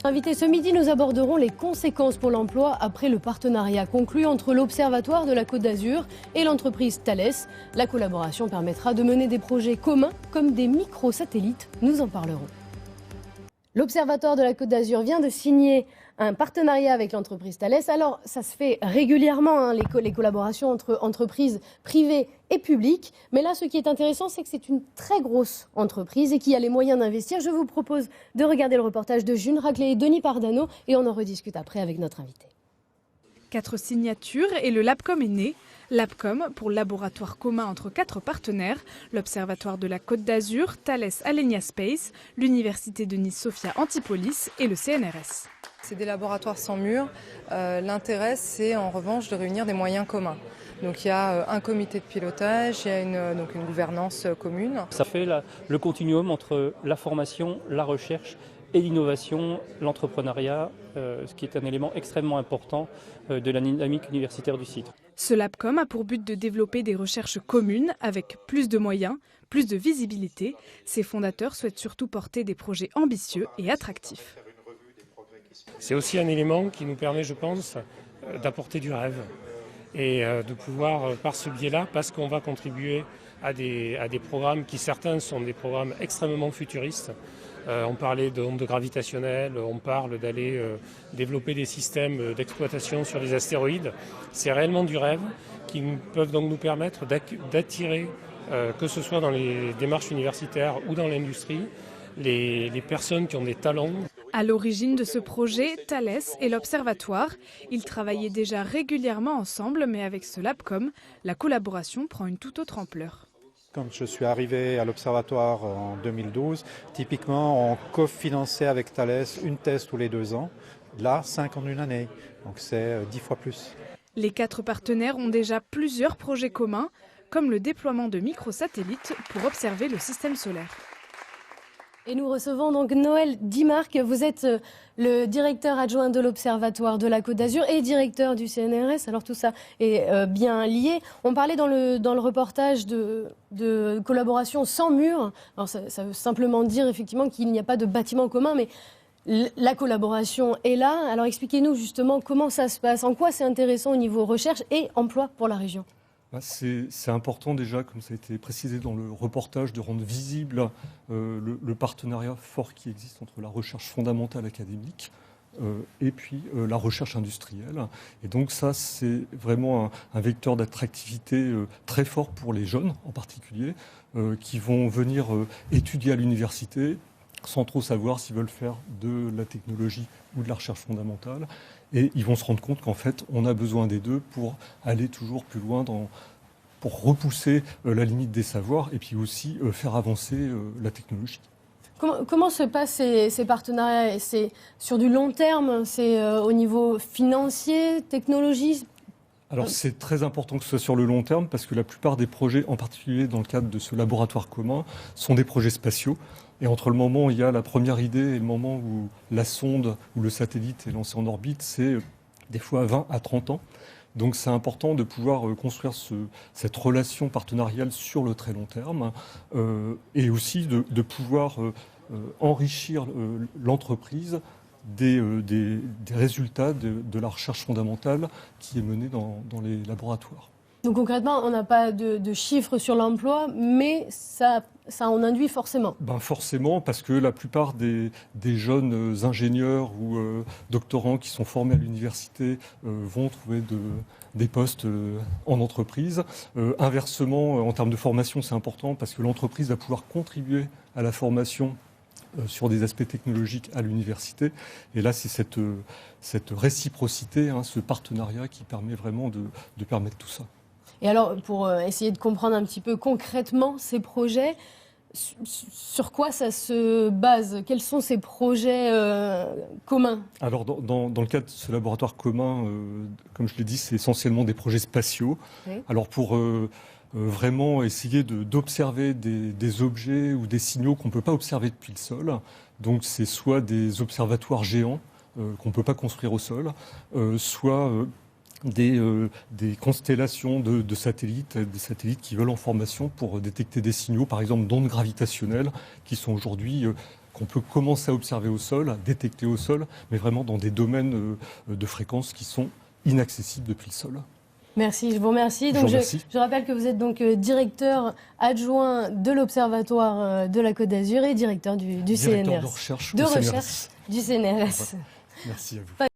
Invité ce midi, nous aborderons les conséquences pour l'emploi après le partenariat conclu entre l'Observatoire de la Côte d'Azur et l'entreprise Thales. La collaboration permettra de mener des projets communs comme des microsatellites. Nous en parlerons. L'Observatoire de la Côte d'Azur vient de signer un partenariat avec l'entreprise Thales. Alors, ça se fait régulièrement, les collaborations entre entreprises privées et publiques. Mais là, ce qui est intéressant, c'est que c'est une très grosse entreprise et qui a les moyens d'investir. Je vous propose de regarder le reportage de June Raclé et Denis Pardano et on en rediscute après avec notre invité. 4 signatures et le LabCom est né. LabCom pour laboratoire commun entre 4 partenaires, l'Observatoire de la Côte d'Azur, Thales Alenia Space, l'Université de Nice Sophia Antipolis et le CNRS. C'est des laboratoires sans mur. L'intérêt, c'est en revanche de réunir des moyens communs. Donc il y a un comité de pilotage, il y a une gouvernance commune. Ça fait le continuum entre la formation, la recherche et l'innovation, l'entrepreneuriat, ce qui est un élément extrêmement important de la dynamique universitaire du site. Ce LabCom a pour but de développer des recherches communes avec plus de moyens, plus de visibilité. Ses fondateurs souhaitent surtout porter des projets ambitieux et attractifs. C'est aussi un élément qui nous permet, je pense, d'apporter du rêve et de pouvoir, par ce biais-là, parce qu'on va contribuer à des programmes qui, certains, sont des programmes extrêmement futuristes. On parlait d'ondes gravitationnelles, on parle d'aller développer des systèmes d'exploitation sur les astéroïdes. C'est réellement du rêve qui peuvent donc nous permettre d'attirer, que ce soit dans les démarches universitaires ou dans l'industrie, les personnes qui ont des talents. À l'origine de ce projet, Thales et l'Observatoire, ils travaillaient déjà régulièrement ensemble, mais avec ce LabCom, la collaboration prend une toute autre ampleur. Quand je suis arrivé à l'Observatoire en 2012, typiquement on cofinançait avec Thales une thèse tous les 2 ans, là 5 en une année, donc c'est 10 fois plus. Les 4 partenaires ont déjà plusieurs projets communs, comme le déploiement de microsatellites pour observer le système solaire. Et nous recevons donc Noël Dimarc. Vous êtes le directeur adjoint de l'Observatoire de la Côte d'Azur et directeur du CNRS. Alors tout ça est bien lié. On parlait dans le reportage de collaboration sans mur. Alors ça veut simplement dire effectivement qu'il n'y a pas de bâtiment commun, mais la collaboration est là. Alors expliquez-nous justement comment ça se passe, en quoi c'est intéressant au niveau recherche et emploi pour la région. C'est important déjà, comme ça a été précisé dans le reportage, de rendre visible le partenariat fort qui existe entre la recherche fondamentale académique et puis la recherche industrielle. Et donc ça, c'est vraiment un vecteur d'attractivité très fort pour les jeunes en particulier, qui vont venir étudier à l'université sans trop savoir s'ils veulent faire de la technologie ou de la recherche fondamentale. Et ils vont se rendre compte qu'en fait, on a besoin des deux pour aller toujours plus loin, pour repousser la limite des savoirs et puis aussi faire avancer la technologie. Comment se passent ces partenariats? C'est sur du long terme? C'est au niveau financier, technologie? Alors c'est très important que ce soit sur le long terme parce que la plupart des projets, en particulier dans le cadre de ce laboratoire commun, sont des projets spatiaux. Et entre le moment où il y a la première idée et le moment où la sonde ou le satellite est lancé en orbite, c'est des fois 20 à 30 ans. Donc c'est important de pouvoir construire cette relation partenariale sur le très long terme et aussi de pouvoir enrichir l'entreprise des résultats de la recherche fondamentale qui est menée dans les laboratoires. Donc concrètement, on n'a pas de chiffres sur l'emploi, mais ça en induit forcément. Forcément, parce que la plupart des jeunes ingénieurs ou doctorants qui sont formés à l'université vont trouver des postes en entreprise. Inversement, en termes de formation, c'est important parce que l'entreprise va pouvoir contribuer à la formation sur des aspects technologiques à l'université. Et là, c'est cette réciprocité, ce partenariat qui permet vraiment de permettre tout ça. Et alors, pour essayer de comprendre un petit peu concrètement ces projets, sur quoi ça se base? Quels sont ces projets communs? Alors, dans le cadre de ce laboratoire commun, comme je l'ai dit, c'est essentiellement des projets spatiaux. Oui. Alors, pour vraiment essayer d'observer des objets ou des signaux qu'on ne peut pas observer depuis le sol, donc c'est soit des observatoires géants qu'on ne peut pas construire au sol, soit des constellations de satellites, des satellites qui volent en formation pour détecter des signaux, par exemple d'ondes gravitationnelles, qui sont aujourd'hui qu'on peut commencer à observer au sol, à détecter au sol, mais vraiment dans des domaines de fréquences qui sont inaccessibles depuis le sol. Merci, je vous remercie. Donc je rappelle que vous êtes donc directeur adjoint de l'Observatoire de la Côte d'Azur et directeur du CNRS. De recherche du CNRS. Merci à vous.